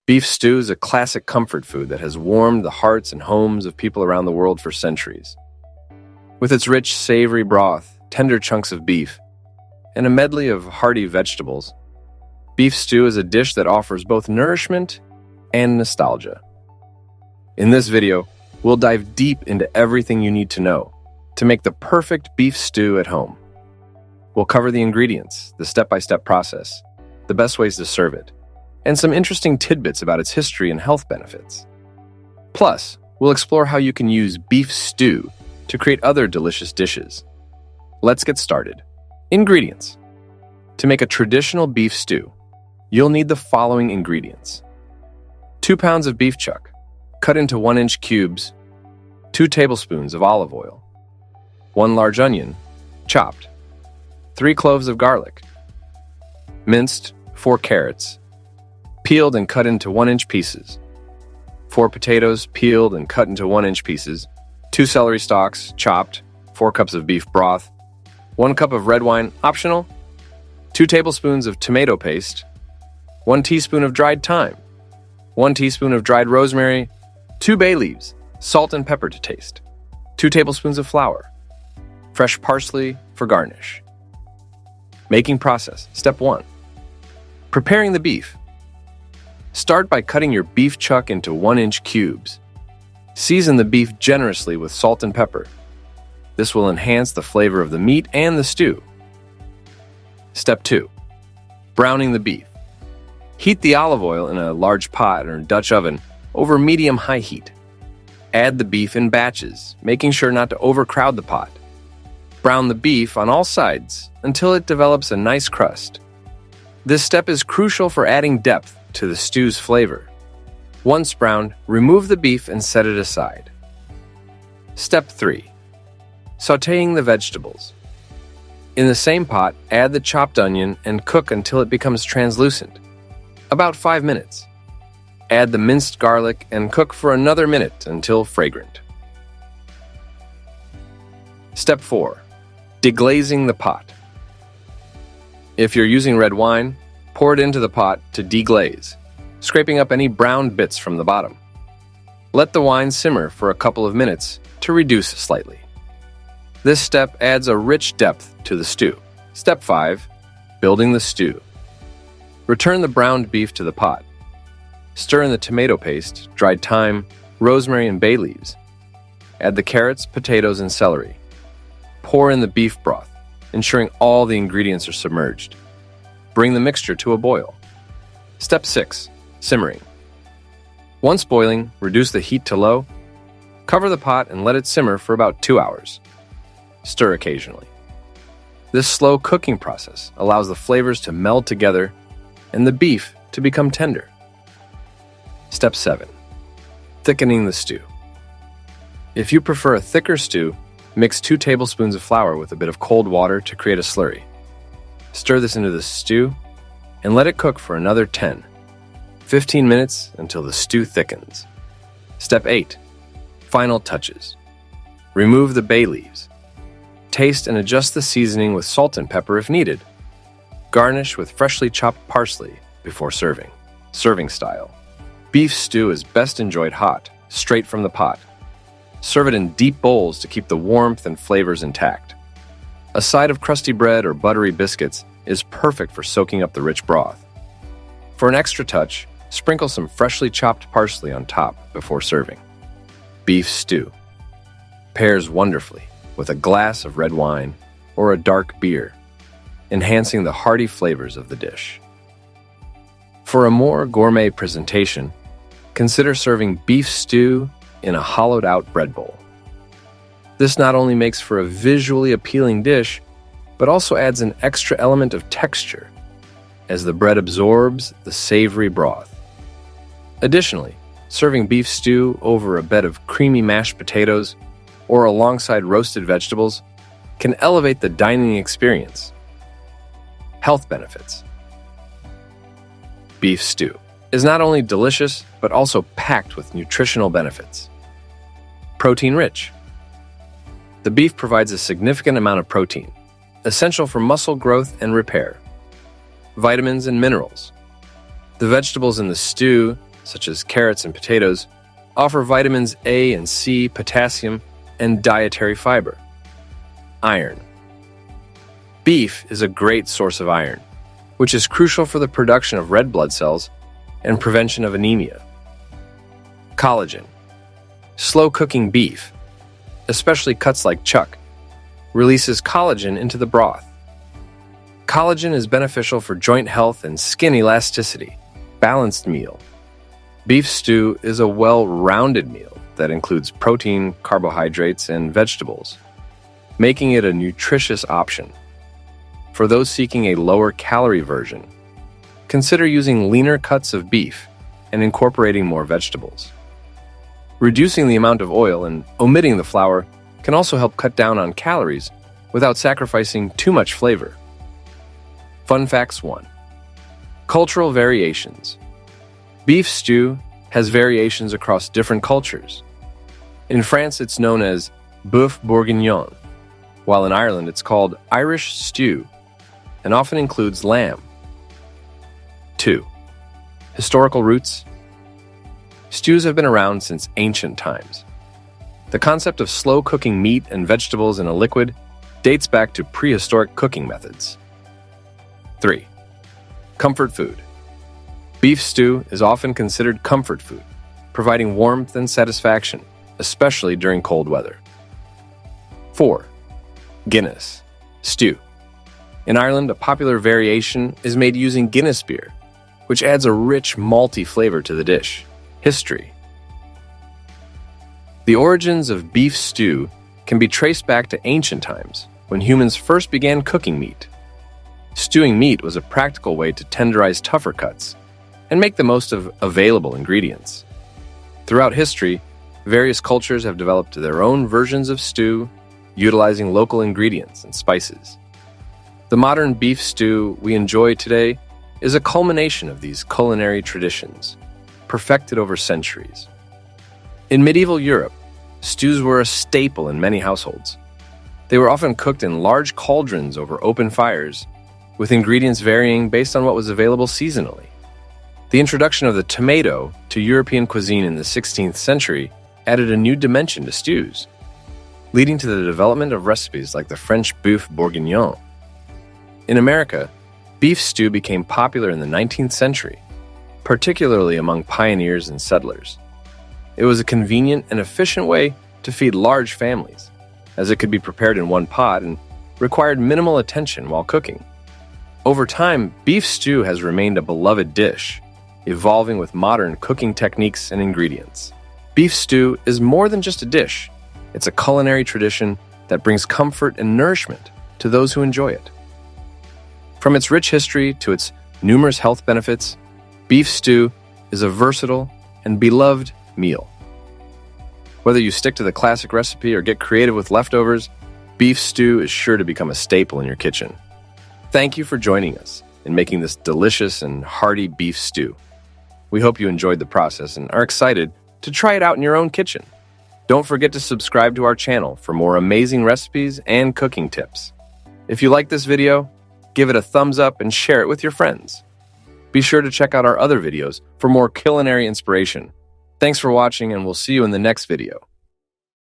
Beef stew is a classic comfort food that has warmed the hearts and homes of people around the world for centuries. With its rich, savory broth, tender chunks of beef, and a medley of hearty vegetables, beef stew is a dish that offers both nourishment and nostalgia. In this video, we'll dive deep into everything you need to know to make the perfect beef stew at home. We'll cover the ingredients, the step-by-step process, the best ways to serve it, and some interesting tidbits about its history and health benefits. Plus, we'll explore how you can use beef stew to create other delicious dishes. Let's get started. Ingredients. To make a traditional beef stew, you'll need the following ingredients. 2 pounds of beef chuck, cut into 1-inch cubes, 2 tablespoons of olive oil, 1 large onion, chopped, 3 cloves of garlic, minced 4 carrots, peeled and cut into 1-inch pieces, 4 potatoes peeled and cut into 1-inch pieces, 2 celery stalks chopped, 4 cups of beef broth, 1 cup of red wine, optional, 2 tablespoons of tomato paste, 1 teaspoon of dried thyme, 1 teaspoon of dried rosemary, 2 bay leaves, salt and pepper to taste, 2 tablespoons of flour, fresh parsley for garnish. Making process. Step 1. Preparing the beef. Start by cutting your beef chuck into 1-inch cubes. Season the beef generously with salt and pepper. This will enhance the flavor of the meat and the stew. Step 2. Browning the beef. Heat the olive oil in a large pot or Dutch oven over medium-high heat. Add the beef in batches, making sure not to overcrowd the pot. Brown the beef on all sides until it develops a nice crust. This step is crucial for adding depth to the stew's flavor. Once browned, remove the beef and set it aside. Step 3. Sautéing the vegetables. In the same pot, add the chopped onion and cook until it becomes translucent, about 5 minutes. Add the minced garlic and cook for another minute until fragrant. Step 4. Deglazing the pot. If you're using red wine, pour it into the pot to deglaze, scraping up any brown bits from the bottom. Let the wine simmer for a couple of minutes to reduce slightly. This step adds a rich depth to the stew. Step 5. Building the stew. Return the browned beef to the pot. Stir in the tomato paste, dried thyme, rosemary, and bay leaves. Add the carrots, potatoes, and celery. Pour in the beef broth, ensuring all the ingredients are submerged. Bring the mixture to a boil. Step 6. Simmering. Once boiling, reduce the heat to low. Cover the pot and let it simmer for about 2 hours. Stir occasionally. This slow cooking process allows the flavors to meld together and the beef to become tender. Step 7. Thickening the stew. If you prefer a thicker stew, mix 2 tablespoons of flour with a bit of cold water to create a slurry. Stir this into the stew and let it cook for another 10-15 minutes until the stew thickens. Step 8. Final touches. Remove the bay leaves. Taste and adjust the seasoning with salt and pepper if needed. Garnish with freshly chopped parsley before serving. Serving style. Beef stew is best enjoyed hot, straight from the pot. Serve it in deep bowls to keep the warmth and flavors intact. A side of crusty bread or buttery biscuits is perfect for soaking up the rich broth. For an extra touch, sprinkle some freshly chopped parsley on top before serving. Beef stew pairs wonderfully with a glass of red wine or a dark beer, enhancing the hearty flavors of the dish. For a more gourmet presentation, consider serving beef stew in a hollowed-out bread bowl. This not only makes for a visually appealing dish, but also adds an extra element of texture as the bread absorbs the savory broth. Additionally, serving beef stew over a bed of creamy mashed potatoes or alongside roasted vegetables can elevate the dining experience. Health benefits. Beef stew is not only delicious, but also packed with nutritional benefits. Protein-rich. The beef provides a significant amount of protein, essential for muscle growth and repair. Vitamins and minerals. The vegetables in the stew such as carrots and potatoes, offer vitamins A and C, potassium, and dietary fiber. Iron. Beef is a great source of iron, which is crucial for the production of red blood cells and prevention of anemia. Collagen. Slow-cooking beef, especially cuts like chuck, releases collagen into the broth. Collagen is beneficial for joint health and skin elasticity. Balanced meal. Beef stew is a well-rounded meal that includes protein, carbohydrates, and vegetables, making it a nutritious option. For those seeking a lower-calorie version, consider using leaner cuts of beef and incorporating more vegetables. Reducing the amount of oil and omitting the flour can also help cut down on calories without sacrificing too much flavor. Fun Facts 1. Cultural variations. Beef stew has variations across different cultures. In France, it's known as bœuf bourguignon, while in Ireland it's called Irish stew and often includes lamb. 2. Historical roots. Stews have been around since ancient times. The concept of slow cooking meat and vegetables in a liquid dates back to prehistoric cooking methods. 3. Comfort food. Beef stew is often considered comfort food, providing warmth and satisfaction, especially during cold weather. 4. Guinness stew. In Ireland, a popular variation is made using Guinness beer, which adds a rich, malty flavor to the dish. History. The origins of beef stew can be traced back to ancient times, when humans first began cooking meat. Stewing meat was a practical way to tenderize tougher cuts and make the most of available ingredients. Throughout history, various cultures have developed their own versions of stew, utilizing local ingredients and spices. The modern beef stew we enjoy today is a culmination of these culinary traditions, perfected over centuries. In medieval Europe, stews were a staple in many households. They were often cooked in large cauldrons over open fires, with ingredients varying based on what was available seasonally. The introduction of the tomato to European cuisine in the 16th century added a new dimension to stews, leading to the development of recipes like the French bœuf bourguignon. In America, beef stew became popular in the 19th century, particularly among pioneers and settlers. It was a convenient and efficient way to feed large families, as it could be prepared in one pot and required minimal attention while cooking. Over time, beef stew has remained a beloved dish, evolving with modern cooking techniques and ingredients. Beef stew is more than just a dish. It's a culinary tradition that brings comfort and nourishment to those who enjoy it. From its rich history to its numerous health benefits, beef stew is a versatile and beloved meal. Whether you stick to the classic recipe or get creative with leftovers, beef stew is sure to become a staple in your kitchen. Thank you for joining us in making this delicious and hearty beef stew. We hope you enjoyed the process and are excited to try it out in your own kitchen. Don't forget to subscribe to our channel for more amazing recipes and cooking tips. If you like this video, give it a thumbs up and share it with your friends. Be sure to check out our other videos for more culinary inspiration. Thanks for watching, and we'll see you in the next video.